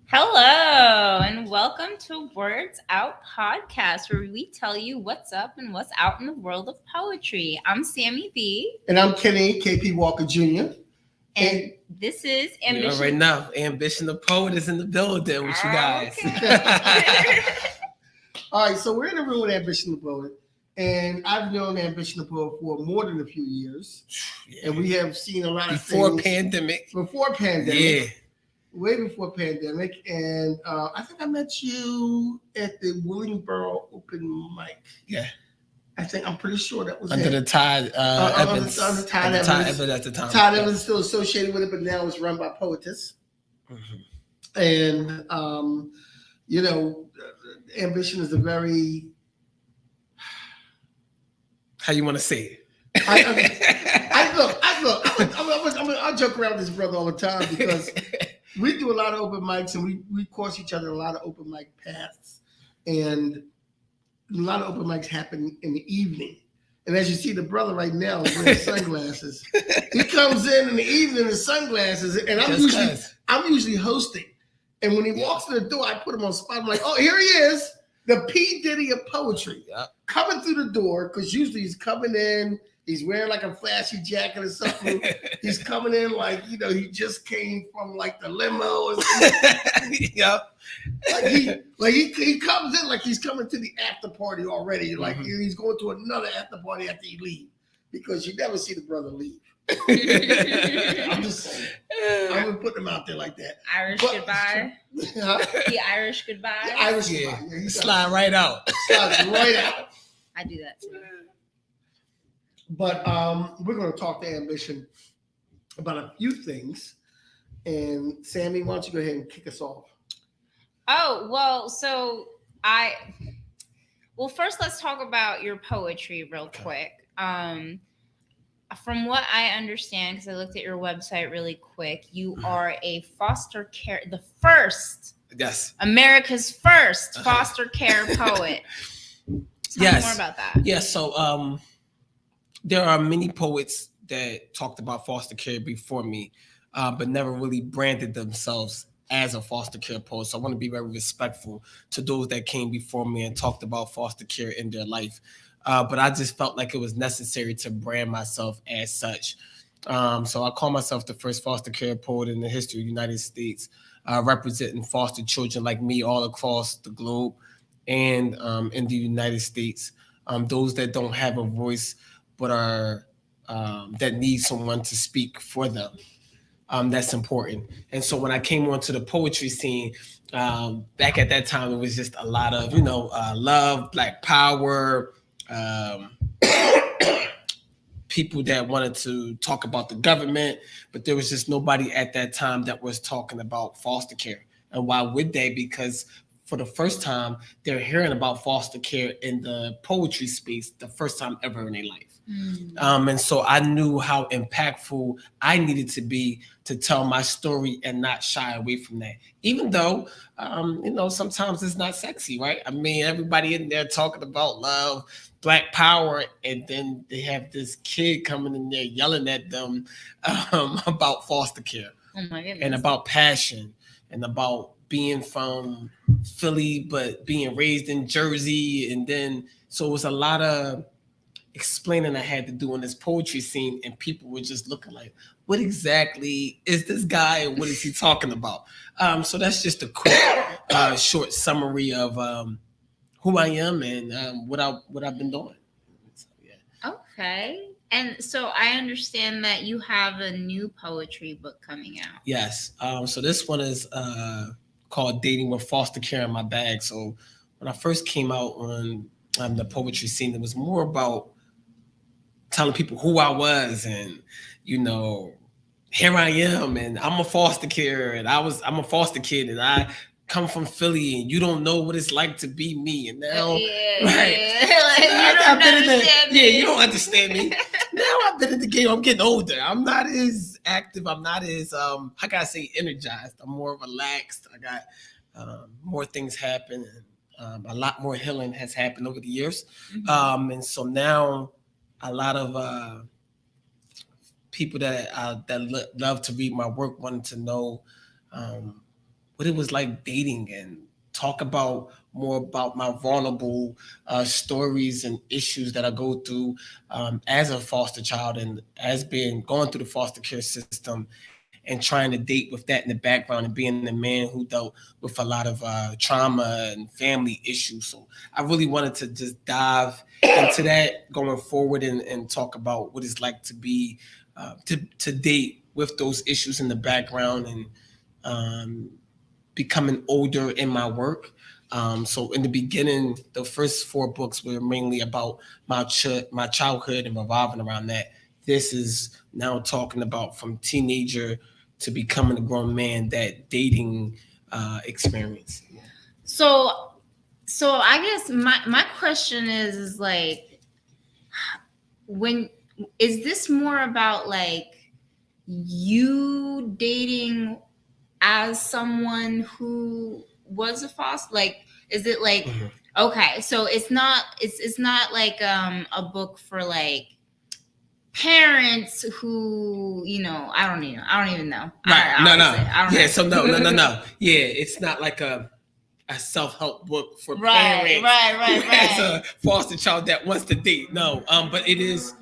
Hello, and welcome to Words Out Podcast, where we tell you what's up and what's out in the world of poetry. I'm Sammy B. And I'm Kenny KP Walker Jr. And this is You Ambition. already know, Ambition the Poet is in the building with you guys. Okay. All right, so we're in the room with Ambition the Poet. And I've known Ambition the Poet for more than a few years. Yeah. And we have seen a lot of Before things. pandemic. Before pandemic. Yeah. Way before pandemic. And I think I met you at the Willingboro open mic. Yeah. I'm pretty sure that was Under it. the Tide Evans. Under Tide Evans Evans. at the time. Tide Evans is still associated with it, but now it's run by Poetess. Mm-hmm. And, Ambition is a very... How you want to say it? I joke around with this brother all the time because we do a lot of open mics and we cross each other a lot of open mic paths. And a lot of open mics happen in the evening. And as you see, the brother right now is wearing sunglasses. He comes in the evening in sunglasses, and I'm usually hosting. And when he walks to the door, I put him on spot. I'm like, oh, here he is, the P. Diddy of poetry. Yep. Coming through the door, because usually he's coming in, he's wearing like a flashy jacket or something. He's coming in like, he just came from like the limo or something. Yep. He comes in like he's coming to the after party already. Like he's going to another after party after he leaves. Because you never see the brother leave. I'm just saying. I wouldn't put him out there like that. Irish goodbye. Huh? The Irish goodbye. The Irish Yeah. goodbye. Yeah, Slide right out. slides right out. I do that too. But we're going to talk to Ambition about a few things. And Sammy, why don't you go ahead and kick us off? Oh, well, first let's talk about your poetry real quick. From what I understand, because I looked at your website really quick, you are a foster care, the first, Yes. America's first foster care poet. Tell me more about that. Yeah, so there are many poets that talked about foster care before me, but never really branded themselves as a foster care poet. So I want to be very respectful to those that came before me and talked about foster care in their life. But I just felt like it was necessary to brand myself as such. So I call myself the first foster care poet in the history of the United States, representing foster children like me all across the globe and in the United States. Those that don't have a voice but are that need someone to speak for them. That's important. And so when I came onto the poetry scene, back at that time, it was just a lot of, love, Black power, people that wanted to talk about the government, but there was just nobody at that time that was talking about foster care. And why would they? Because for the first time, they're hearing about foster care in the poetry space, the first time ever in their life. And so I knew how impactful I needed to be to tell my story and not shy away from that. Even though, sometimes it's not sexy, right? I mean, everybody in there talking about love, Black power, and then they have this kid coming in there yelling at them about foster care. Oh my goodness. And about passion and about being from Philly, but being raised in Jersey. And then, so it was a lot of explaining I had to do in this poetry scene, and people were just looking like, what exactly is this guy and what is he talking about? So that's just a quick short summary of who I am and what I've been doing. So, yeah. Okay. And so I understand that you have a new poetry book coming out. Yes. So this one is called Dating with Foster Care in My Bag. So when I first came out on the poetry scene, it was more about telling people who I was and, here I am and I'm a foster care and I'm a foster kid and I come from Philly and you don't know what it's like to be me. And now, you don't understand me. Now I've been in the game. I'm getting older. I'm not as active. I'm not as, how can I say, energized. I'm more relaxed. I got more things happen. And, a lot more healing has happened over the years. Mm-hmm. And so now a lot of people that love to read my work wanted to know what it was like dating and talk about more about my vulnerable stories and issues that I go through as a foster child and as being going through the foster care system and trying to date with that in the background and being the man who dealt with a lot of trauma and family issues. So I really wanted to just dive into that going forward and talk about what it's like to be to date with those issues in the background and um, becoming older in my work. So in the beginning, the first 4 books were mainly about my childhood and revolving around that. This is now talking about from teenager to becoming a grown man, that dating experience. So I guess my question is like, when is this more about like you dating as someone who was a foster, like, is it like, okay, so it's not like a book for like parents who, you know, I don't even know. Right. I No. honestly, I don't Yeah. know. So no. Yeah. It's not like a self-help book for Right, parents who has right. a foster child that wants to date. No. But it is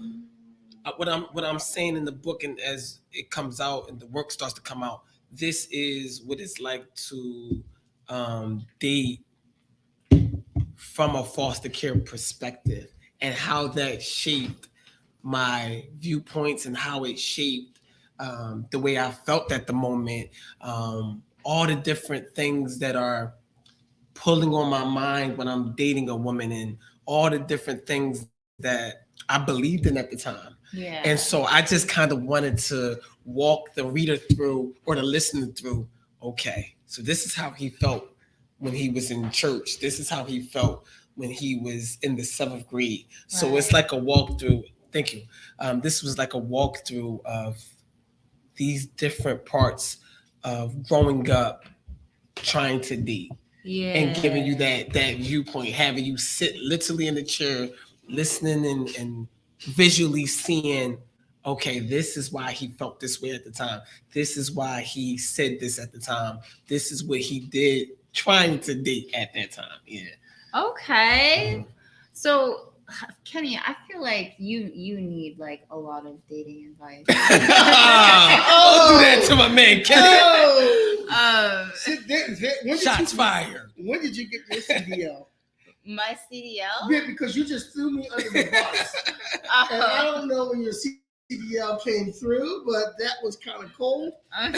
what I'm saying in the book, and as it comes out and the work starts to come out, this is what it's like to date from a foster care perspective and how that shaped my viewpoints and how it shaped the way I felt at the moment. All the different things that are pulling on my mind when I'm dating a woman, and all the different things that I believed in at the time. Yeah. And so I just kind of wanted to walk the reader through or the listener through, okay, so this is how he felt when he was in church. This is how he felt when he was in the 7th grade. So it's like a walkthrough. Thank you. This was like a walkthrough of these different parts of growing up, trying to date, and giving you that viewpoint, having you sit literally in the chair, listening and visually seeing, okay, this is why he felt this way at the time. This is why he said this at the time. This is what he did trying to date at that time. Yeah. Okay. So Kenny, I feel like you need like a lot of dating advice. Don't do that to my man, Kenny. Shots fired. When did you get your CDL? My CDL? Yeah, because you just threw me under the bus. And I don't know when your CDL came through, but that was kind of cold. I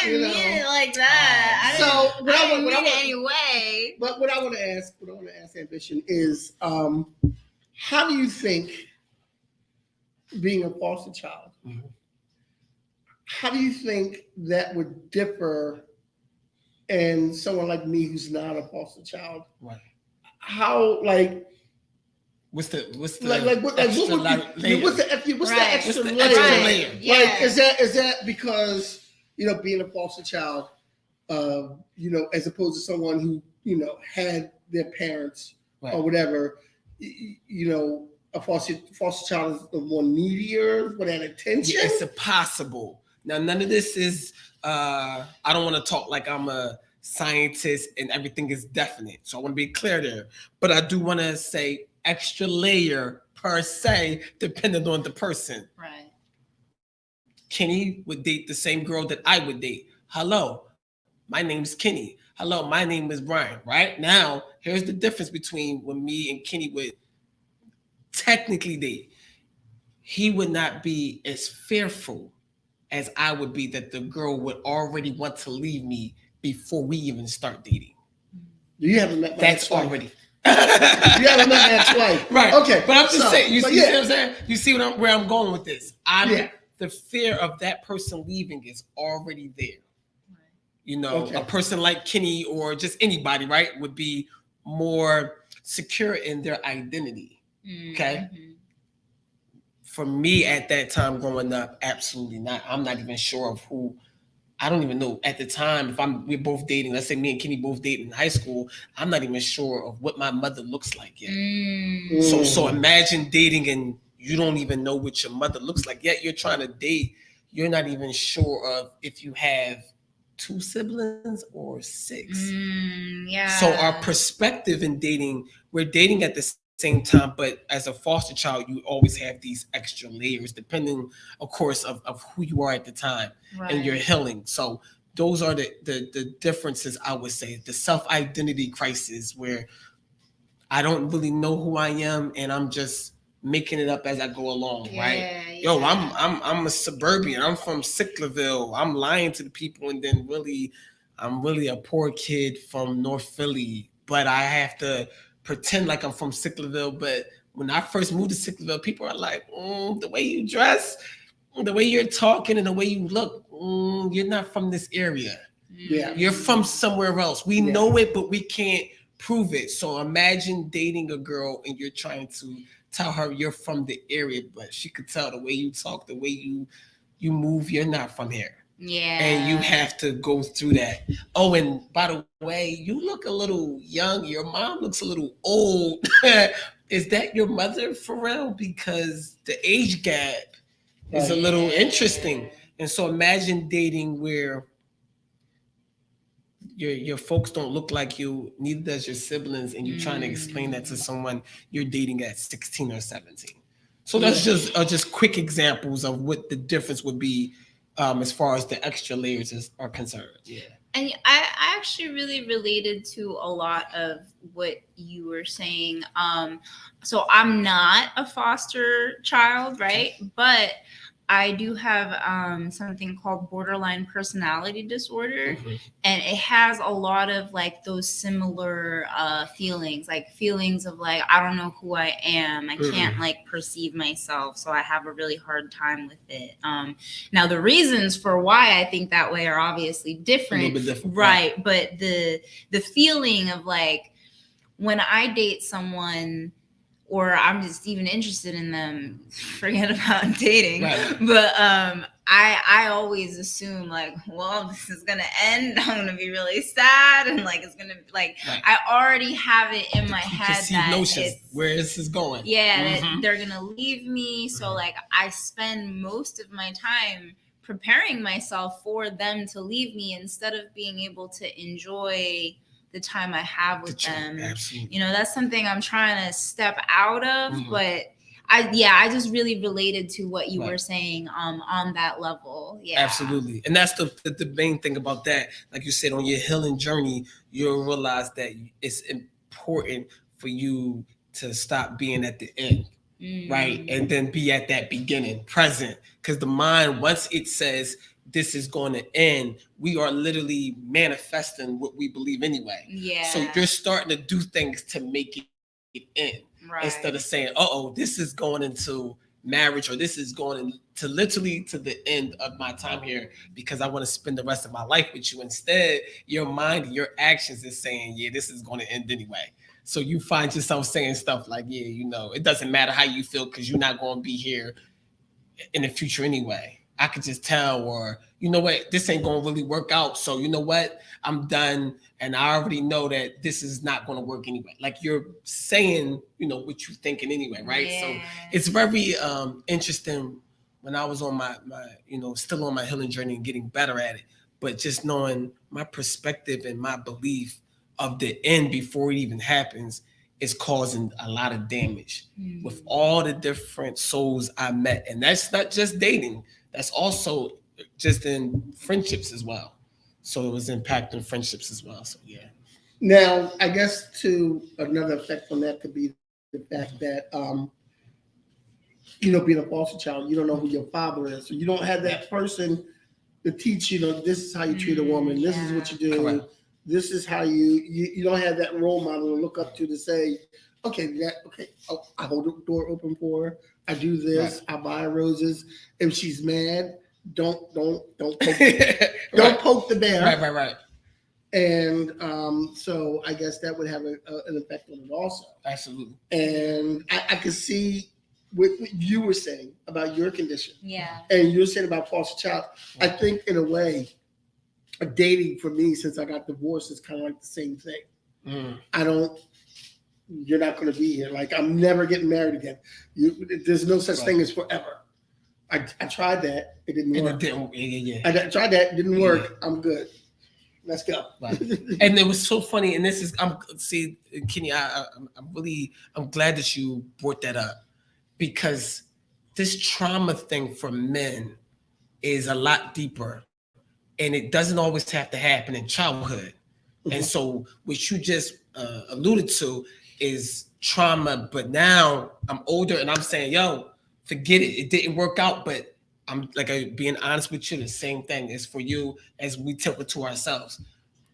didn't mean it like that. I didn't mean it anyway. But what I want to ask Ambition is, how do you think being a foster child, how do you think that would differ in someone like me who's not a foster child? Right. How, like, what's the what's the extra layer? Yeah. Like, is that because, you know, being a foster child, you know, as opposed to someone who, you know, had their parents or whatever, you know, a foster child is more needier for that attention? Yeah, it's possible. Now, none of this is, I don't want to talk like I'm a scientist and everything is definite. So I want to be clear there. But I do want to say extra layer per se, depending on the person. Right. Kenny would date the same girl that I would date. Hello, my name's Kenny. Hello, my name is Brian. Right now, here's the difference between when me and Kenny would technically date. He would not be as fearful as I would be that the girl would already want to leave me before we even start dating. You haven't met my That's ex-wife. already. You haven't met my ex-wife. Right. Okay. But I'm just saying, you see what I'm saying? You see where I'm going with this? The fear of that person leaving is already there. You know, a person like Kenny or just anybody, right, would be more secure in their identity. Okay. For me at that time growing up, absolutely not. I'm not even sure of who. I don't even know at the time if we're both dating. Let's say me and Kenny both dating in high school. I'm not even sure of what my mother looks like yet. So imagine dating and you don't even know what your mother looks like yet. You're trying to date. You're not even sure of if you have 2 siblings or 6. Yeah. So our perspective in dating, we're dating at the same time, but as a foster child, you always have these extra layers, depending, of course, of who you are at the time and your Right. healing. So those are the differences, I would say. The self-identity crisis where I don't really know who I am and I'm just making it up as I go along, right? Yeah, Yo, yeah. I'm a suburban. I'm from Sicklerville. I'm lying to the people, and then really, I'm really a poor kid from North Philly. But I have to pretend like I'm from Sicklerville. But when I first moved to Sicklerville, people are like, the way you dress, the way you're talking, and the way you look, you're not from this area. Yeah. You're from somewhere else. We Yeah. know it, but we can't prove it. So imagine dating a girl and you're trying to tell her you're from the area, but she could tell the way you talk, the way you move, you're not from here. Yeah. And you have to go through that. Oh, and by the way, you look a little young. Your mom looks a little old. Is that your mother for real? Because the age gap is a little interesting. And so imagine dating where your folks don't look like you, neither does your siblings, and you're trying to explain that to someone you're dating at 16 or 17. So that's just quick examples of what the difference would be as far as the extra layers are concerned. Yeah. And I actually really related to a lot of what you were saying. So I'm not a foster child, right? But I do have something called borderline personality disorder, and it has a lot of like those similar feelings, like feelings of like I don't know who I am, I can't like perceive myself, so I have a really hard time with it. Now the reasons for why I think that way are obviously different, A little bit different, right? But the feeling of like when I date someone, or I'm just even interested in them, forget about dating. Right. But I always assume like, well, this is gonna end. I'm gonna be really sad, and like it's gonna like I already have it in my head that notions where this is going. Yeah, that they're gonna leave me. So like I spend most of my time preparing myself for them to leave me instead of being able to enjoy the time I have with them. Absolutely. You know, that's something I'm trying to step out of, but I just really related to what you were saying on that level. Yeah. Absolutely. And that's the main thing about that. Like you said, on your healing journey, you'll realize that it's important for you to stop being at the end. Right. And then be at that beginning, present. Because the mind, once it says this is going to end, we are literally manifesting what we believe anyway. Yeah. So you're starting to do things to make it end. Right. Instead of saying, this is going into marriage, or this is going to literally to the end of my time here because I want to spend the rest of my life with you. Instead, your mind and your actions is saying, yeah, this is going to end anyway. So you find yourself saying stuff like, yeah, you know, it doesn't matter how you feel because you're not going to be here in the future anyway. I could just tell, or you know what, this ain't going to really work out. So you know what, I'm done. And I already know that this is not going to work anyway. Like you're saying, you know, what you're thinking anyway, right? Yeah. So it's very interesting when I was on my, you know, still on my healing journey and getting better at it. But just knowing my perspective and my belief of the end before it even happens is causing a lot of damage with all the different souls I met. And that's not just dating. That's also just in friendships as well. So it was impacting friendships as well. So yeah. Now, I guess to another effect from that could be the fact that, you know, being a foster child, you don't know who your father is. So you don't have that person to teach you, this is how you treat a woman. This is what you do. Correct. This is how you don't have that role model to look up to say, I hold the door open for her. I do this. Right. I buy roses. If she's mad, don't poke, don't poke the bear. Right. And so I guess that would have an effect on it also. Absolutely. And I could see what you were saying about your condition. Yeah. And you were saying about foster child. I think in a way, dating for me since I got divorced is kind of like the same thing. You're not going to be here. Like I'm never getting married again. There's no such thing as forever. I tried that. It didn't work. I tried that. It didn't work. I'm good. Let's go. Right. And it was so funny. And this is, Kenny, I'm glad that you brought that up, because this trauma thing for men is a lot deeper, and it doesn't always have to happen in childhood. And so what you just alluded to is trauma, but now I'm older and I'm saying, yo, forget it. It didn't work out, but I'm being honest with you. The same thing is for you as we tell it to ourselves.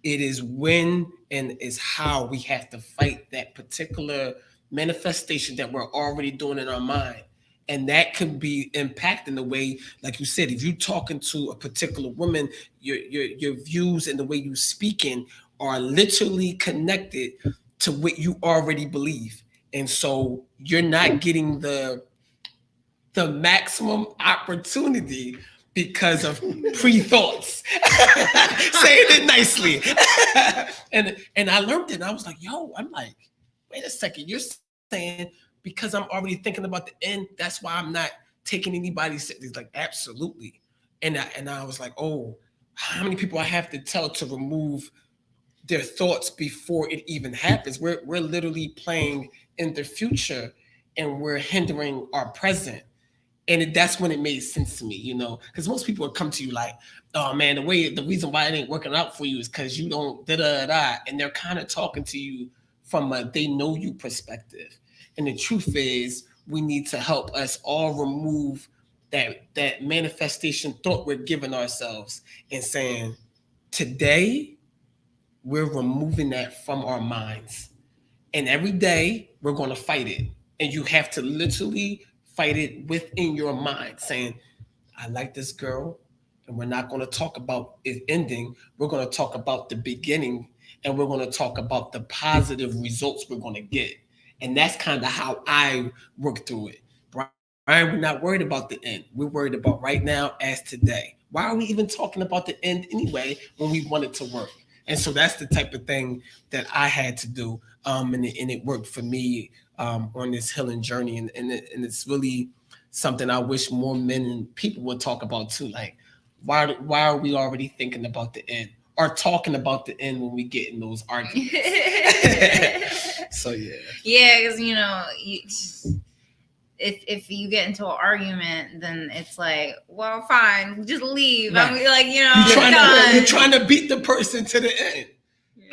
It is when and is how we have to fight that particular manifestation that we're already doing in our mind. And that could be impacting the way, like you said, if you're talking to a particular woman, your views and the way you speaking are literally connected to what you already believe. And so you're not getting the maximum opportunity because of pre-thoughts. Saying it nicely. and I learned it, and I was like, yo, I'm like, wait a second, you're saying because I'm already thinking about the end, that's why I'm not taking anybody serious. Like, absolutely. And I was like, oh, how many people I have to tell to remove their thoughts before it even happens? We're literally playing in the future, and we're hindering our present. And that's when it made sense to me, because most people would come to you like, oh man, the reason why it ain't working out for you is because you don't da-da-da, and they're kind of talking to you from a they know you perspective. And the truth is, we need to help us all remove that manifestation thought we're giving ourselves and saying, today, we're removing that from our minds. And every day, we're going to fight it. And you have to literally fight it within your mind, saying, I like this girl, and we're not going to talk about it ending. We're going to talk about the beginning, and we're going to talk about the positive results we're going to get. And that's kind of how I work through it. Brian, we're not worried about the end. We're worried about right now as today. Why are we even talking about the end anyway when we want it to work? And so that's the type of thing that I had to do. And it worked for me on this healing journey. And it's really something I wish more men and people would talk about too. Like, why are we already thinking about the end or talking about the end when we get in those arguments? So, yeah. Yeah, because, if you get into an argument, then it's like, well, fine, just leave. Right. I'm like, you're trying to beat the person to the end.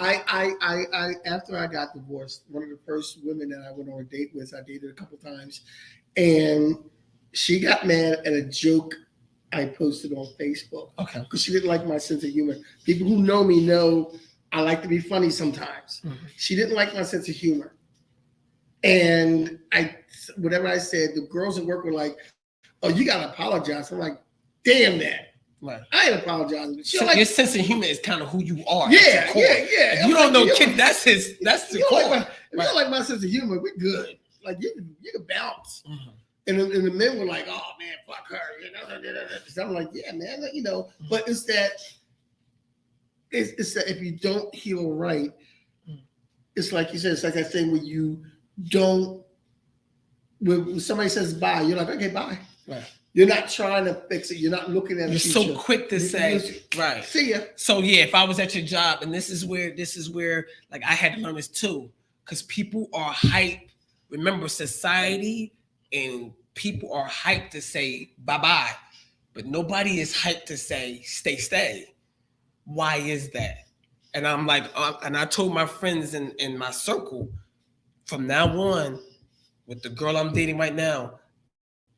I after I got divorced, one of the first women that I went on a date with, I dated a couple times, and she got mad at a joke I posted on Facebook. Okay. Because she didn't like my sense of humor. People who know me know I like to be funny sometimes. Mm-hmm. She didn't like my sense of humor. And whatever I said, the girls at work were like, oh, you got to apologize. I'm like, damn that. Right. I ain't apologizing. Your sense of humor is kind of who you are. Yeah. If you don't know, kid, that's the core. If you don't like my sense of humor, we're good. Like, you can bounce. Mm-hmm. And the men were like, oh, man, fuck her. So I'm like, yeah, man, but it's that if you don't heal right, it's like you said, it's like that thing where you don't, when somebody says bye, you're like, okay, bye. Right. You're not trying to fix it. You're not looking at it. You're so quick to say, right. See ya. So yeah, if I was at your job, and this is where like I had to learn this too, because people are hyped. Remember, society and people are hyped to say bye-bye, but nobody is hyped to say stay. Why is that? And I'm like, and I told my friends in my circle, from now on, with the girl I'm dating right now,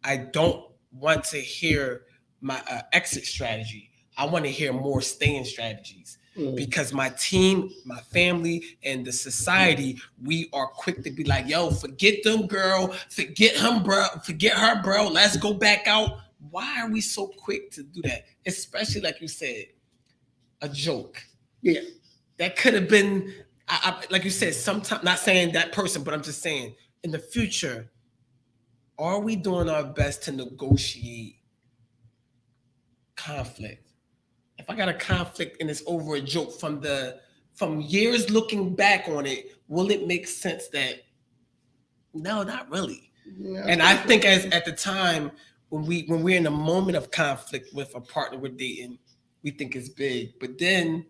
I don't want to hear my exit strategy. I want to hear more staying strategies. Because my team, my family, and the society, we are quick to be like, yo, forget them, girl. Forget him, bro. Forget her, bro. Let's go back out. Why are we so quick to do that? Especially, like you said, a joke. Yeah. That could have been, like you said, sometimes, not saying that person, but I'm just saying, in the future, are we doing our best to negotiate conflict? If I got a conflict and it's over a joke from years looking back on it, will it make sense that no, not really? Yeah, and I think at the time when we're in a moment of conflict with a partner we're dating, we think it's big. But then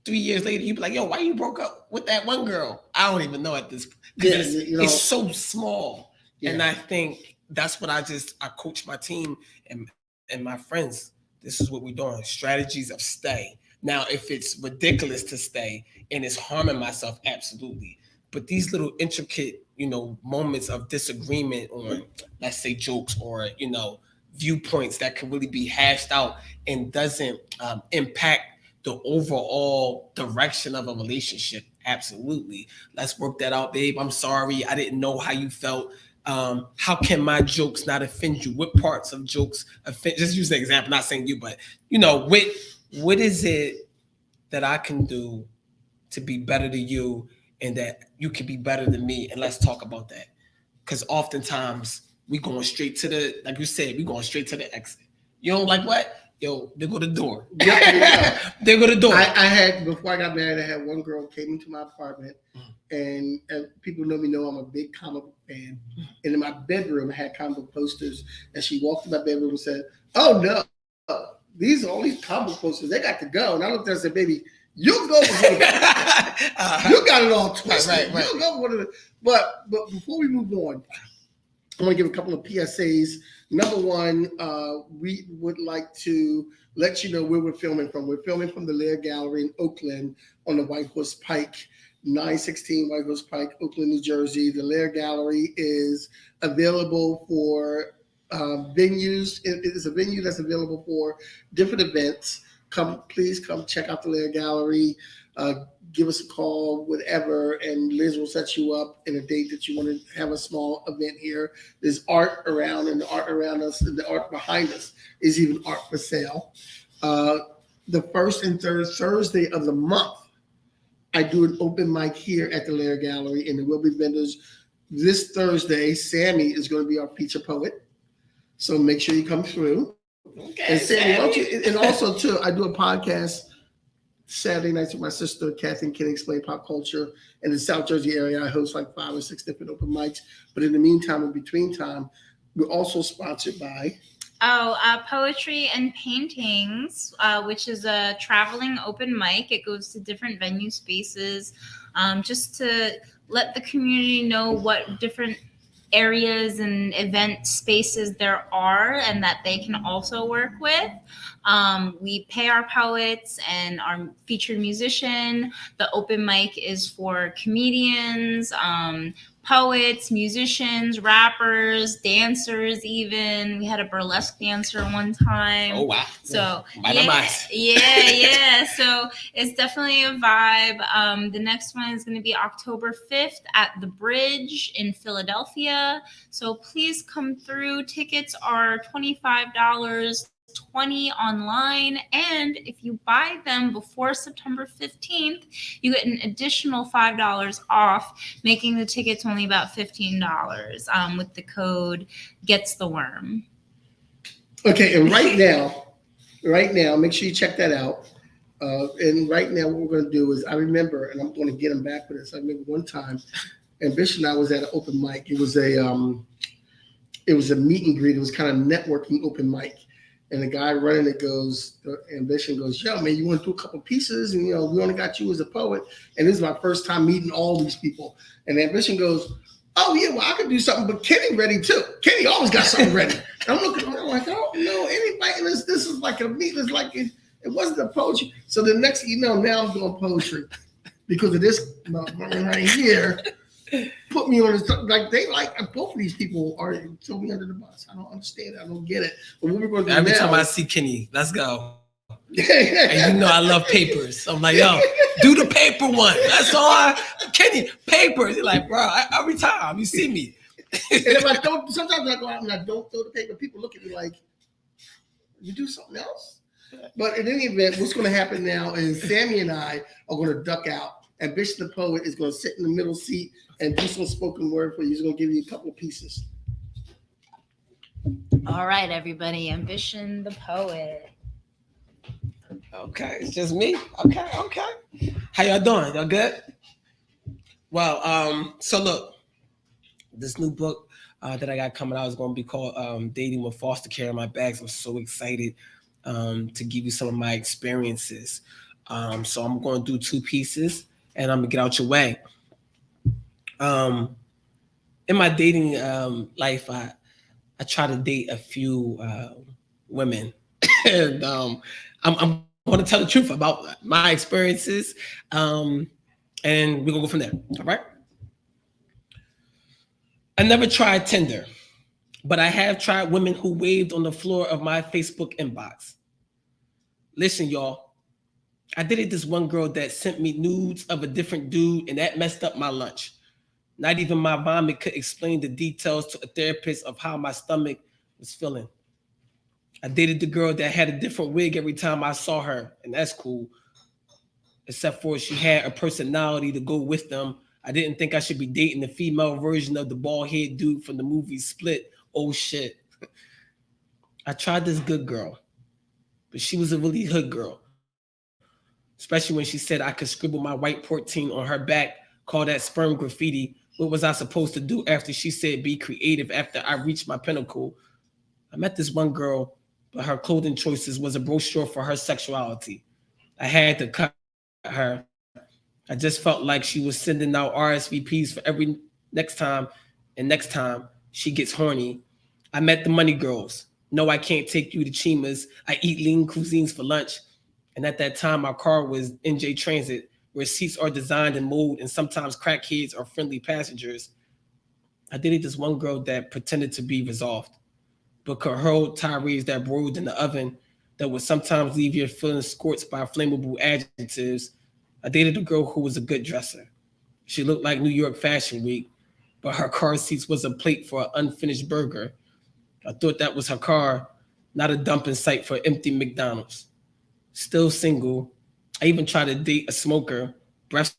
3 years later, you be like, yo, why you broke up with that one girl? I don't even know at this point. Yeah, It's so small. Yeah. And I think that's what I coach my team and my friends. This is what we're doing. Strategies of stay. Now, if it's ridiculous to stay and it's harming myself, absolutely. But these little intricate, moments of disagreement on, let's say, jokes or, viewpoints that can really be hashed out and doesn't impact the overall direction of a relationship. Absolutely. Let's work that out, babe. I'm sorry. I didn't know how you felt. How can my jokes not offend you? What parts of jokes offend? Just use an example, not saying you, but what is it that I can do to be better to you and that you can be better than me? And let's talk about that. Because oftentimes we going straight to like you said, we going straight to the exit. You don't like what? Yo, they go to the door. Yeah. They go to the door. I had, before I got married, I had one girl came into my apartment, and people know me, know I'm a big comic book fan. And in my bedroom, I had comic book posters, and she walked in my bedroom and said, "Oh no, these are all these comic book posters. They got to go." And I looked at her and said, "Baby, you go before you got it all twisted. Right. You go before but before we move on, I want to give a couple of PSAs. Number one, we would like to let you know where we're filming from. We're filming from the Lair Gallery in Oakland on the White Horse Pike, 916 White Horse Pike, Oakland, New Jersey. The Lair Gallery is available for venues. It is a venue that's available for different events. Please come check out the Lair Gallery. Give us a call, whatever, and Liz will set you up in a date that you want to have a small event here. There's art around, and the art around us and the art behind us is even art for sale. The first and third Thursday of the month, I do an open mic here at the Lair Gallery, and there will be vendors. This Thursday, Sammy is going to be our feature poet, so make sure you come through. Okay, and Sammy, and also too, I do a podcast Saturday nights with my sister, Kathy and Kenny Explain Pop Culture. In the South Jersey area, I host like 5 or 6 different open mics. But in the meantime, in between time, we're also sponsored by Poetry and Paintings, which is a traveling open mic. It goes to different venue spaces just to let the community know what different areas and event spaces there are and that they can also work with. We pay our poets and our featured musician. The open mic is for comedians, poets, musicians, rappers, dancers even. We had a burlesque dancer one time. Oh, wow. So, yeah. Yeah. So it's definitely a vibe. The next one is going to be October 5th at the Bridge in Philadelphia. So please come through. Tickets are $25. 20 online, and if you buy them before September 15th, you get an additional $5 off, making the tickets only about $15 with the code Gets the Worm. Okay, and right now, make sure you check that out. And right now, what we're going to do is, I remember, and I'm going to get him back with this. I remember one time, Ambition and I was at an open mic. It was a meet and greet. It was kind of networking open mic. And the guy running it goes, Ambition goes, "Yo, man, you want to do a couple pieces? And, we only got you as a poet." And this is my first time meeting all these people. And Ambition goes, "Oh, yeah, well, I could do something, but Kenny ready, too. Kenny always got something ready." And I'm looking around like, I don't know anybody. This is like a meet. It's like it wasn't a poetry. So the next thing you know, now I'm doing poetry because of this motherfucker right here. Put me on this, like both of these people are throw me under the bus. I don't understand it. I don't get it. But what we're going to do every now, time I see Kenny, let's go. And I love papers. I'm like, yo, do the paper one. That's all. Kenny, papers. You're like, bro, every time you see me. And if I don't, sometimes I go out and I don't throw the paper. People look at me like, "You do something else?" But in any event, what's going to happen now is Sammy and I are going to duck out. Ambition the poet is going to sit in the middle seat and do some spoken word for you. He's going to give you a couple of pieces. All right, everybody. Ambition the poet. Okay, it's just me. Okay. How y'all doing? Y'all good? Well, so look, this new book that I got coming out is going to be called Dating with Foster Care in My Bags. I'm so excited to give you some of my experiences. So I'm going to do two pieces, and I'm gonna get out your way. Um, in my dating life, I try to date a few women, and I'm going to tell the truth about my experiences, um, and we're gonna go from there. All right. I never tried Tinder, but I have tried women who waved on the floor of my Facebook inbox. Listen, y'all, I dated this one girl that sent me nudes of a different dude, and that messed up my lunch. Not even my vomit could explain the details to a therapist of how my stomach was feeling. I dated the girl that had a different wig every time I saw her, and that's cool, except for she had a personality to go with them. I didn't think I should be dating the female version of the bald head dude from the movie Split. Oh shit. I tried this good girl, but she was a really hood girl, especially when she said I could scribble my white 14 on her back, call that sperm graffiti. What was I supposed to do after she said be creative after I reached my pinnacle? I met this one girl, but her clothing choices was a brochure for her sexuality. I had to cut her. I just felt like she was sending out RSVPs for every next time, and next time she gets horny. I met the money girls. No, I can't take you to Chima's. I eat lean cuisines for lunch. And at that time, my car was NJ Transit, where seats are designed and molded, and sometimes crackheads are friendly passengers. I dated this one girl that pretended to be resolved, but could hurl tirades that broiled in the oven that would sometimes leave your feelings scorched by flammable adjectives. I dated a girl who was a good dresser. She looked like New York Fashion Week, but her car seats was a plate for an unfinished burger. I thought that was her car, not a dumping site for empty McDonald's. Still single. I even tried to date a smoker. Breath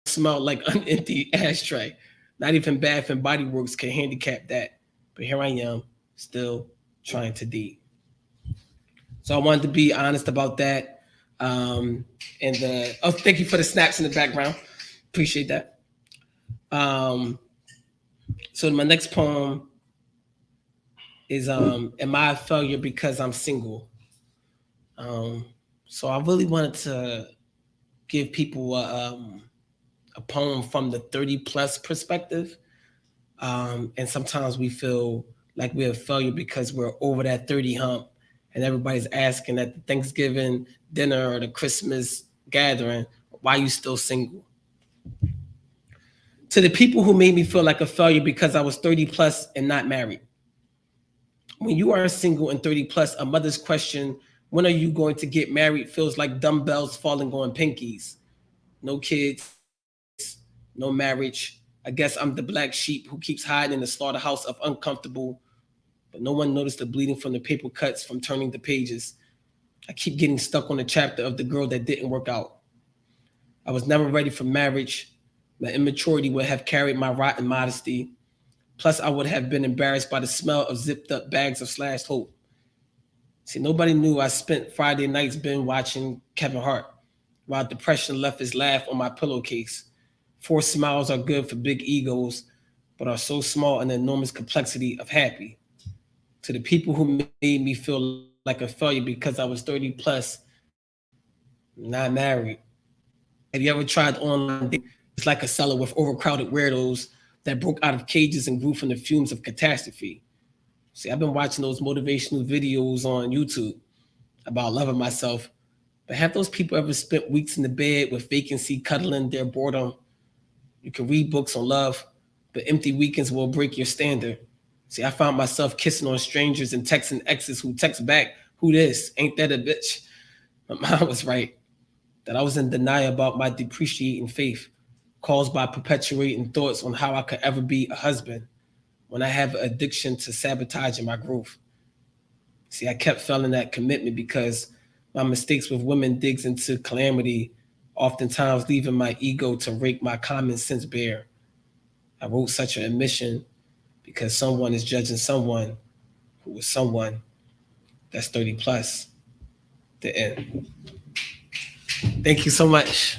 smelled like unempty ashtray. Not even Bath and Body Works can handicap that. But here I am, still trying to date. So I wanted to be honest about that. And thank you for the snaps in the background. Appreciate that. Um, so my next poem is Am I a failure because I'm single? Um, so I really wanted to give people a poem from the 30 plus perspective. And sometimes we feel like we're a failure because we're over that 30 hump and everybody's asking at the Thanksgiving dinner or the Christmas gathering, why are you still single? To the people who made me feel like a failure because I was 30 plus and not married. When you are single and 30 plus, a mother's question, when are you going to get married, feels like dumbbells falling on pinkies. No kids, no marriage. I guess I'm the black sheep who keeps hiding in the slaughterhouse of uncomfortable, but no one noticed the bleeding from the paper cuts from turning the pages. I keep getting stuck on the chapter of the girl that didn't work out. I was never ready for marriage. My immaturity would have carried my rotten modesty. Plus, I would have been embarrassed by the smell of zipped up bags of slashed hope. See, nobody knew I spent Friday nights binge watching Kevin Hart, while depression left his laugh on my pillowcase. Forced smiles are good for big egos, but are so small in the enormous complexity of happy. To the people who made me feel like a failure because I was 30 plus, not married. Have you ever tried online dating? It's like a cellar with overcrowded weirdos that broke out of cages and grew from the fumes of catastrophe. See, I've been watching those motivational videos on YouTube about loving myself, but have those people ever spent weeks in the bed with vacancy cuddling their boredom? You can read books on love, but empty weekends will break your standard. See, I found myself kissing on strangers and texting exes who text back, who this? Ain't that a bitch? My mom was right, that I was in denial about my depreciating faith, caused by perpetuating thoughts on how I could ever be a husband when I have an addiction to sabotaging my growth. See, I kept failing that commitment because my mistakes with women digs into calamity, oftentimes leaving my ego to rake my common sense bare. I wrote such an admission because someone is judging someone who was someone that's 30 plus. The end. Thank you so much.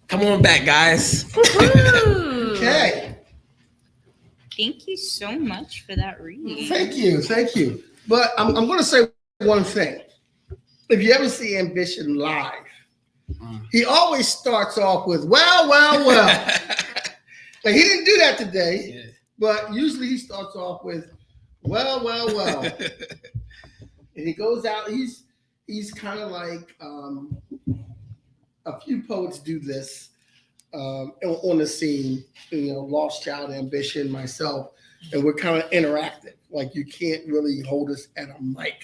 Come on back, guys. Woohoo! Okay. Thank you so much for that read. Thank you. Thank you. But I'm going to say one thing. If you ever see Ambition live, he always starts off with, well. And he didn't do that today, Yeah. but usually he starts off with, well. And he goes out, he's kind of like, a few poets do this on the scene, Lost Child, Ambition, myself, and we're kind of interactive. Like you can't really hold us at a mic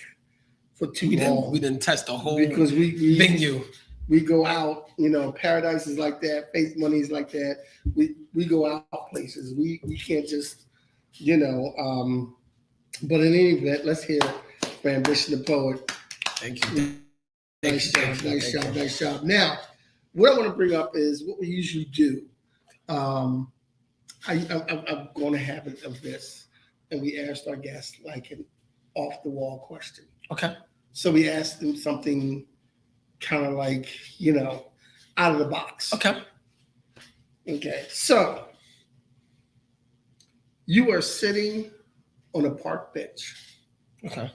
for too long. We didn't touch the whole because we venue. We go out, Paradise is like that, Faith Money is like that. We go out places. We can't just, but in any event, let's hear for Ambition the Poet. Thank you. Nice job. Now, what I want to bring up is what we usually do. I'm going to have it of this, and we asked our guests like an off the wall question. Okay. So we asked them something kind of like, out of the box. Okay. So you are sitting on a park bench. Okay.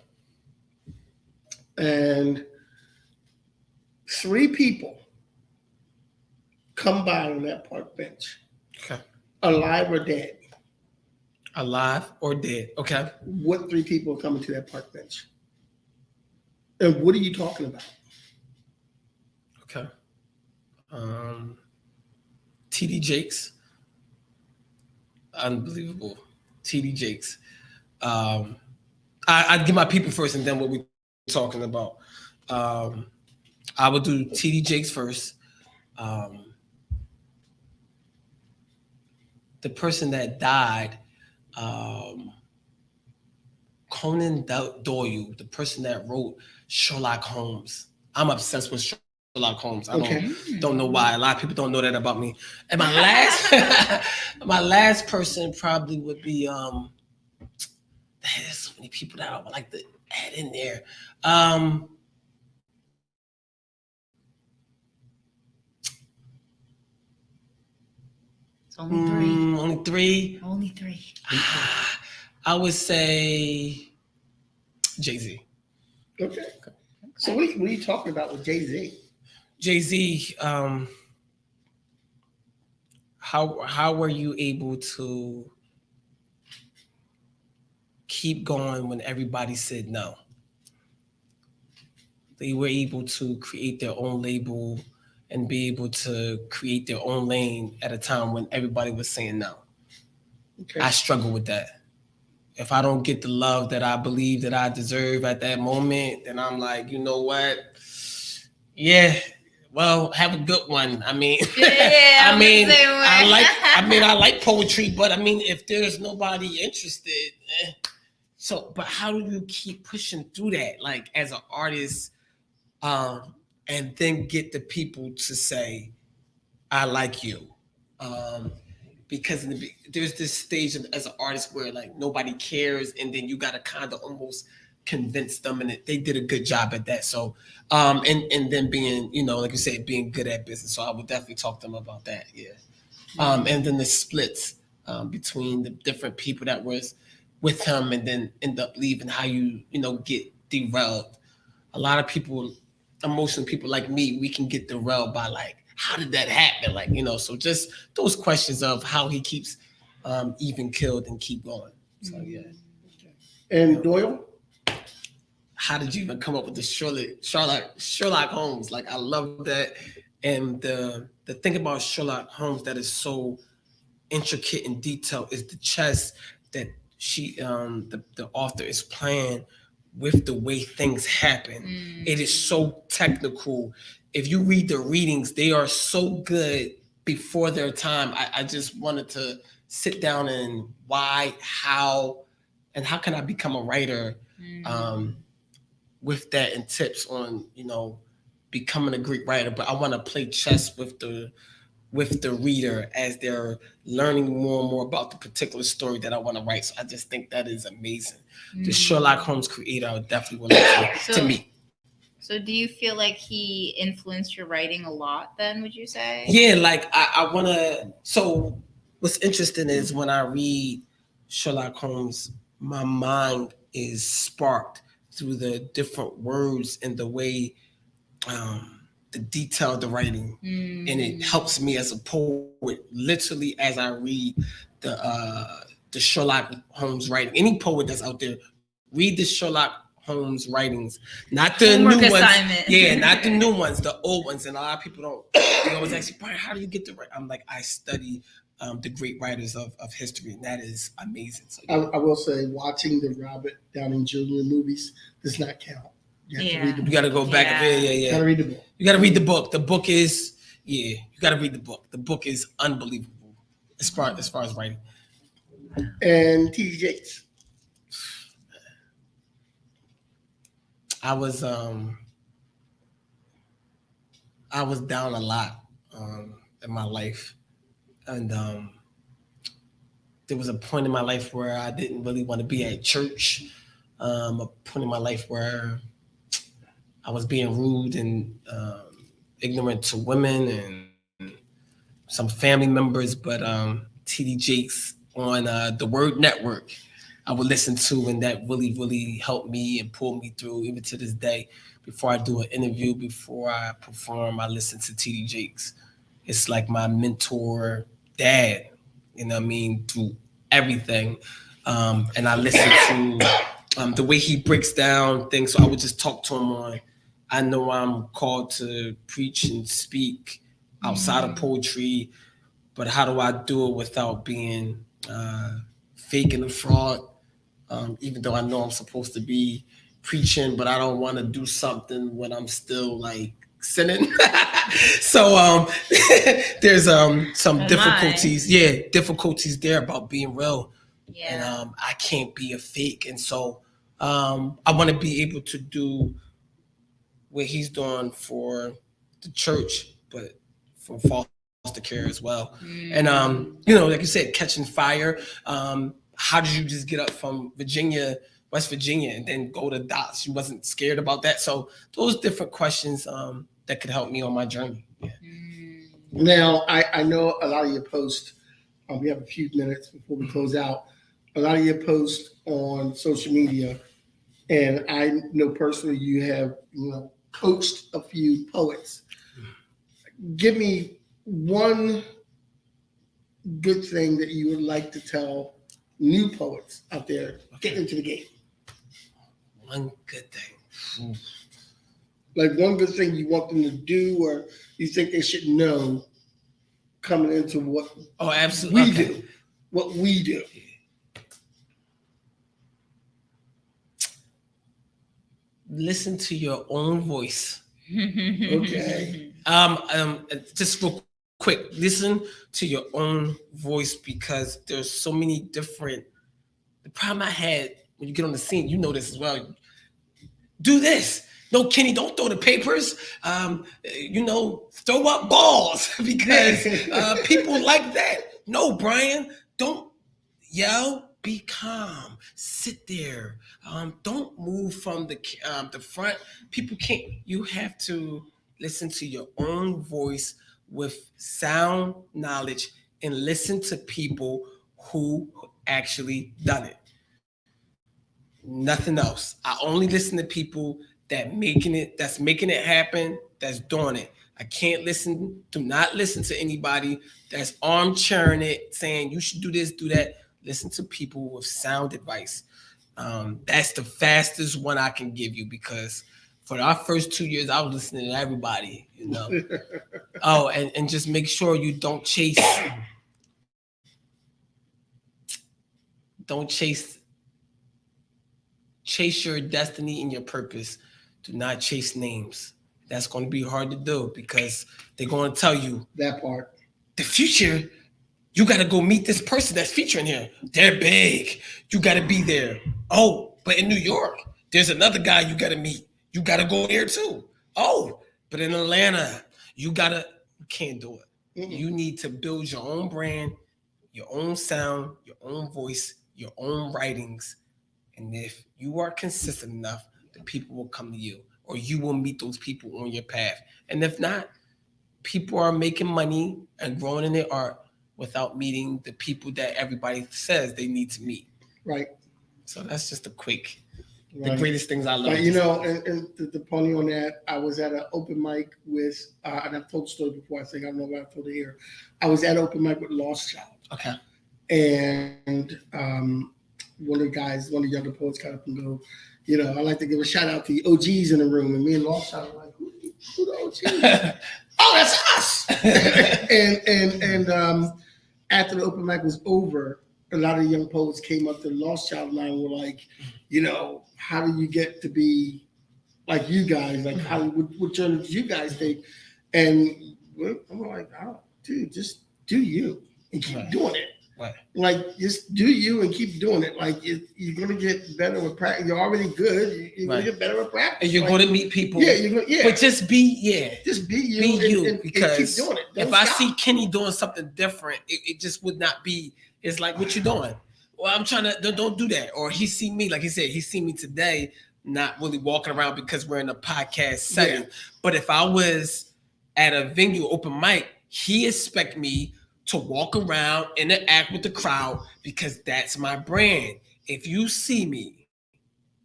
And 3 people come by on that park bench. Okay. Alive or dead. Alive or dead. Okay. What 3 people are coming to that park bench? And what are you talking about? Okay. TD Jakes. Unbelievable. TD Jakes. I'd give my people first and then what we're talking about. I would do TD Jakes first. The person that died, Conan Doyle, the person that wrote Sherlock Holmes. I'm obsessed with Sherlock Holmes. I don't know why. A lot of people don't know that about me. And my last person probably would be there's so many people that I would like to add in there. It's only 3. Only 3. Only 3. I would say Jay-Z. Okay. So what are you talking about with Jay-Z? Jay-Z, how were you able to keep going when everybody said no? They were able to create their own label and be able to create their own lane at a time when everybody was saying no. Okay. I struggle with that. If I don't get the love that I believe that I deserve at that moment, then I'm like, you know what? Yeah, well, have a good one. I mean, I like poetry, but I mean, if there's nobody interested, so, but how do you keep pushing through that, like as an artist, and then get the people to say, I like you? Because there's this stage as an artist where like nobody cares, and then you gotta kind of almost convince them, and they did a good job at that. So, and then being, like you said, being good at business. So I would definitely talk to them about that. Yeah. And then the splits between the different people that was with him, and then end up leaving. How you get derailed. A lot of people, emotional people like me, we can get derailed by like, how did that happen? Like, so just those questions of how he keeps even killed and keep going. So, yeah. And Doyle? How did you even come up with the Sherlock Holmes? Like, I love that. And the thing about Sherlock Holmes that is so intricate and detailed is the chess that the author is playing with the way things happen. It is so technical. If you read the readings, they are so good before their time. I just wanted to sit down and why, how, and how can I become a writer with that, and tips on, becoming a great writer. But I want to play chess with the reader as they're learning more and more about the particular story that I want to write. So I just think that is amazing. The Sherlock Holmes creator, I would definitely want to meet. So do you feel like he influenced your writing a lot then, would you say? Yeah, like I want to. So what's interesting is when I read Sherlock Holmes, my mind is sparked through the different words and the way the detail of the writing, and it helps me as a poet. Literally, as I read the Sherlock Holmes writing, any poet that's out there, read the Sherlock Holmes writings, not the Homework new ones. assignment. Yeah, not the new ones, the old ones. And a lot of people don't. They always ask you, Brian, how do you get the right? I'm like, I study the great writers of history, and that is amazing. So, I will say, watching the Robert Downey Jr. movies does not count. You have to read the you book. got to go back. Yeah. Yeah. Gotta read the book. You got to read the book. The book is, you got to read the book. The book is unbelievable as far as writing. And T.D. Jakes. I was down a lot in my life, and there was a point in my life where I didn't really want to be at church. A point in my life where I was being rude and ignorant to women and some family members. But TD Jakes on the Word Network, I would listen to, and that really, really helped me and pulled me through even to this day. Before I do an interview, before I perform, I listen to TD Jakes. It's like my mentor, dad, you know what I mean, through everything. And I listen to the way he breaks down things. So I would just talk to him on, I know I'm called to preach and speak outside of poetry, but how do I do it without being fake and a fraud? Even though I know I'm supposed to be preaching, but I don't want to do something when I'm still like sinning. So there's some difficulties. Difficulties there about being real. And I can't be a fake. And so I want to be able to do what he's doing for the church, but for foster care as well. And like you said, catching fire. How did you just get up from West Virginia, and then go to Dots? You wasn't scared about that? So those different questions that could help me on my journey. Yeah. Now, I know a lot of your posts, we have a few minutes before we close out, a lot of your posts on social media, and I know personally you have, coached a few poets. Give me one good thing that you would like to tell new poets out there getting into the game. One good thing. Like one good thing you want them to do, or you think they should know coming into what absolutely we do. What we do. Listen to your own voice. Okay. Just real quick, listen to your own voice, because there's so many different. The problem I had when you get on the scene, you know this as well. Do this. No, Kenny, don't throw the papers. Throw up balls because people like that. No, Brian, don't yell. Be calm. Sit there. Don't move from the front. People can't. You have to listen to your own voice with sound knowledge and listen to people who actually done it. Nothing else. I only listen to people that's making it happen, that's doing it. I can't do not listen to anybody that's armchairing it, saying you should do this, do that. Listen to people with sound advice. That's the fastest one I can give you, because for our first 2 years, I was listening to everybody, and just make sure you don't chase your destiny and your purpose. Do not chase names. That's going to be hard to do, because they're going to tell you that part. The future, you got to go meet this person that's featuring here. They're big. You got to be there. Oh, but in New York, there's another guy you got to meet. You got to go there too. Oh, but in Atlanta, you can't do it. Mm-hmm. You need to build your own brand, your own sound, your own voice, your own writings. And if you are consistent enough, the people will come to you, or you will meet those people on your path. And if not, people are making money and growing in their art without meeting the people that everybody says they need to meet. Right. So that's just a quick, the Right. greatest things I But learned. you know, and the pony on that, I was at an open mic with, and I've told the story before. I think I don't know if I've told it here. I was at an open mic with Lost Child, Okay. and one of the guys, one of the younger poets, got up and go, you know, I like to give a shout out to the OGs in the room, and me and Lost Child were like, who the OGs? Oh, that's us. and after the open mic was over, a lot of the young poets came up to the Lost Child line and were like, you know, how do you get to be like you guys? Like, what journey did you guys take? And I'm like, oh, dude, just do you and keep doing it. Right. Like, just do you and keep doing it. Like, you're going to get better with practice. You're already good. You're going to get better with practice. And you're like, going to meet people. Yeah, you're going to, yeah. But just be you. Just be you. And because keep doing it. If I see Kenny doing something different, it just would not be. It's like, what you doing? Well, I'm trying to, don't do that. Or he see me, like he said, he see me today, not really walking around because we're in a podcast setting. Yeah. But if I was at a venue, open mic, he expect me to walk around, interact with the crowd, because that's my brand. If you see me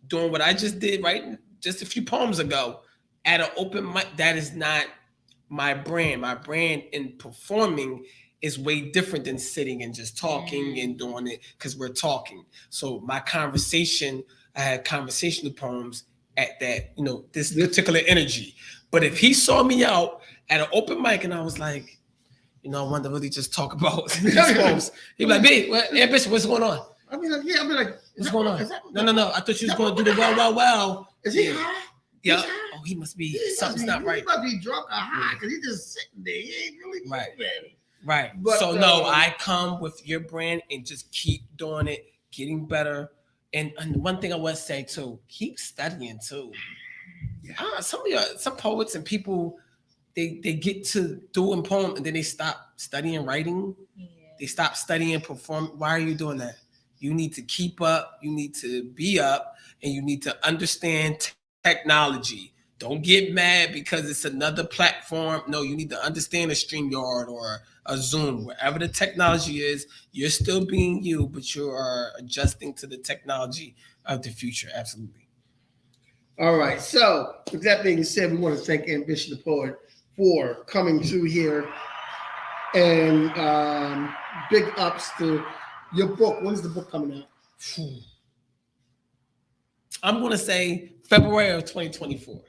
doing what I just did, right, just a few poems ago, at an open mic, that is not my brand. My brand in performing is way different than sitting and just talking and doing it because we're talking. So my conversation, I had conversational poems at that, you know, this particular energy. But if he saw me out at an open mic and I was like, you know, I wanted to really just talk about these poems, he'd be like, "Babe, Bishop, what's going on?" I mean, yeah, I'll be like, what's going on? No. I thought you was going to do the well. Is he high? Yeah. Oh, he must be, something's not right. He must be drunk or high because he's just sitting there. He ain't really moving. Right. But, so no, I come with your brand and just keep doing it, getting better. And one thing I would say too, keep studying too. Yeah. Some poets and people, they get to doing poem and then they stop studying writing. Yeah. They stop studying perform. Why are you doing that? You need to keep up. You need to be up, and you need to understand technology. Don't get mad because it's another platform. No, you need to understand a StreamYard or a Zoom, wherever the technology is. You're still being you, but you are adjusting to the technology of the future. Absolutely. All right. So with that being said, we want to thank Ambition the Poet for coming through here, and big ups to your book. When's the book coming out? I'm going to say February of 2024.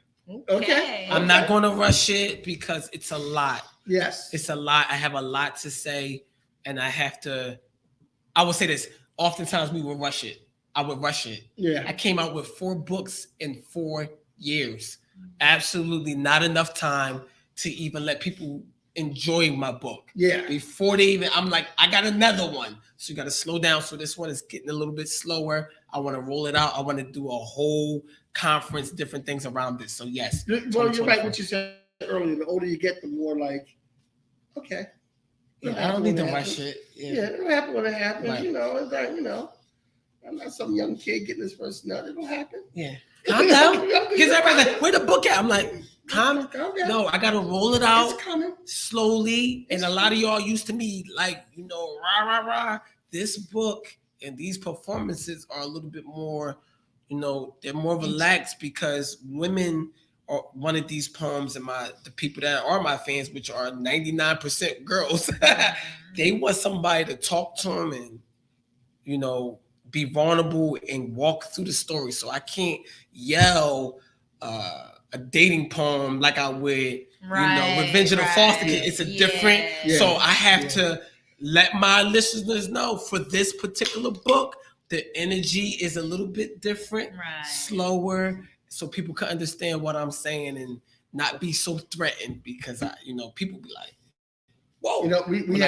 Okay. I'm not going to rush it because it's a lot. Yes. It's a lot. I have a lot to say, and I will say this. Oftentimes we will rush it. I would rush it. Yeah. I came out with 4 books in 4 years. Absolutely not enough time to even let people enjoy my book. Yeah. Before they even, I'm like, I got another one. So you got to slow down. So this one is getting a little bit slower. I want to roll it out. I want to do a whole conference, different things around this. So yes. Well, you're right. What you said earlier, the older you get, the more like, okay. Yeah, I don't need to rush it. Yeah, it'll happen when it happens. Right. You know, it's like, you know, I'm not some young kid getting his first nut. It'll happen. Yeah. Calm down. Because everybody's like, where the book at? I'm like, calm down. No, I got to roll it out slowly. And a lot of y'all used to me like, you know, rah. This book and these performances are a little bit more, you know, they're more relaxed because women are one of these poems, and the people that are my fans, which are 99% girls, they want somebody to talk to them and, you know, be vulnerable and walk through the story. So I can't yell a dating poem like I would, you know, Revenge of the Foster Kid. It's a different. Yeah. So I have to let my listeners know for this particular book, the energy is a little bit different, slower, so people can understand what I'm saying and not be so threatened because people be like, whoa. You know, we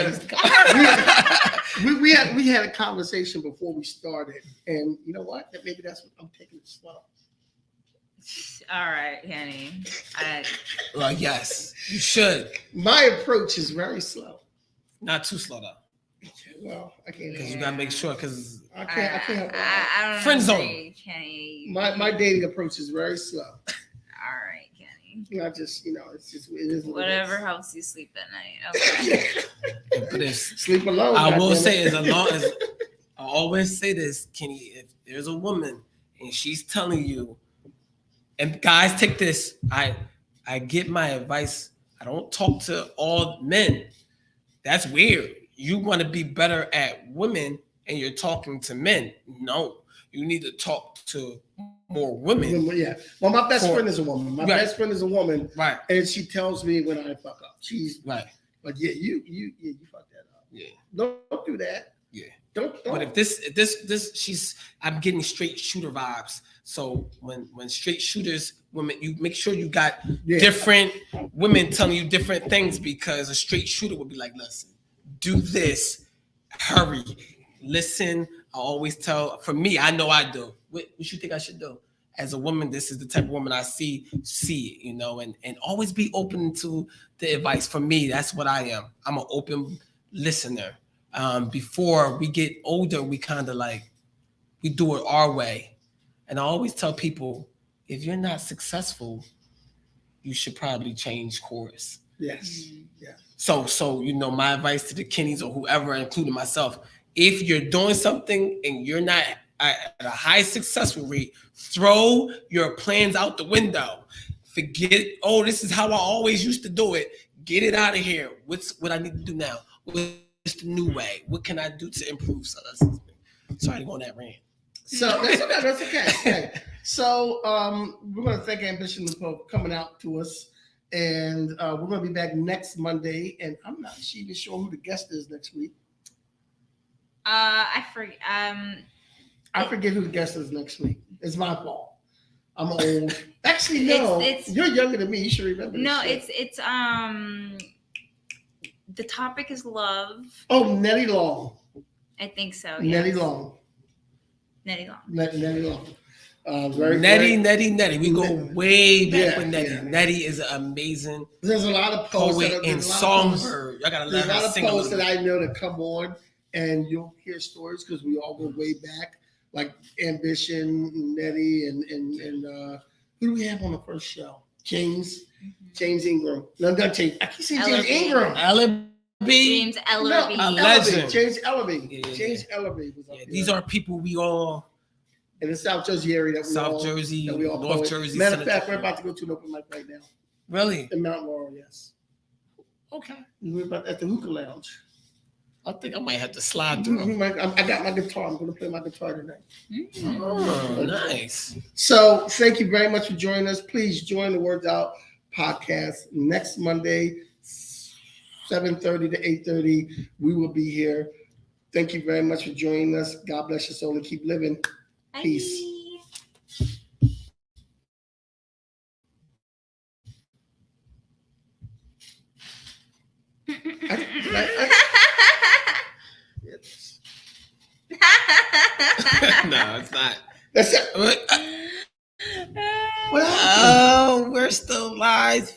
had a conversation before we started, and you know what? That maybe that's what I'm taking it slow. All right, Kenny. Well, yes, you should. My approach is very slow. Not too slow though. Well, I can't. Because you gotta make sure. Because I can't. I don't friend zone. Kenny. My dating approach is very slow. All right, Kenny. Not just it is whatever helps you sleep at night. Okay. But sleep alone. I will say as long as I always say this, Kenny, there's a woman and she's telling you, and guys, take this. I get my advice. I don't talk to all men. That's weird. You want to be better at women and you're talking to men. No, you need to talk to more women. Yeah. Well, my best friend is a woman. My best friend is a woman. Right. And she tells me when I fuck up. She's right. Like, yeah, you fucked that up. Yeah. Don't do that. Yeah. Don't. But if this, I'm getting straight shooter vibes. So when straight shooters, women, you make sure you got different women telling you different things, because a straight shooter would be like, listen, do this, hurry, listen. I always tell, for me, I know I do. What you think I should do? As a woman, this is the type of woman I see it, you know, and always be open to the advice. For me, that's what I am. I'm an open listener. Before we get older, we kind of like, we do it our way. And I always tell people, if you're not successful, you should probably change course. Yes. Yeah. So you know, my advice to the Kennies or whoever, including myself, if you're doing something and you're not at a high successful rate, throw your plans out the window. Forget, oh, this is how I always used to do it. Get it out of here. What's what I need to do now? What's the new way? What can I do to improve? So sorry to go on that rant. So that's okay. Okay. So we're going to thank Ambition for coming out to us, and we're going to be back next Monday. And I'm not even sure who the guest is next week. I forget. I forget who the guest is next week. It's my fault. I'm old. Actually, no. You're younger than me. You should remember. No, it's the topic is love. Oh, Nettie Long. I think so. Nettie yes. Long. Nettie Long. Nettie Long. Nettie. We go way back with Nettie. Yeah. Nettie is an amazing. There's a lot of poets poet and songbird. I gotta There's let a her lot sing of poets that I know that come on, and you'll hear stories because we all go way back, like Ambition, Nettie, and who do we have on the first show? James Ingram. No, not James. I keep saying James Ingram. James Ellerby. No, a legend. James Ellerby. Yeah. James Ellerby was up here. These are people we all in the South Jersey area Jersey, North Jersey. Matter of fact, we're about to go to an open mic right now. Really? In Mount Laurel, yes. Okay. We're about at the Hookah Lounge. I think I might have to slide through. I got my guitar. I'm going to play my guitar tonight. Oh, nice. So thank you very much for joining us. Please join the Words Out podcast next Monday, 7:30 to 8:30. We will be here. Thank you very much for joining us. God bless your soul and keep living. Bye. Peace. No, it's not. That's it. Oh, we're still live.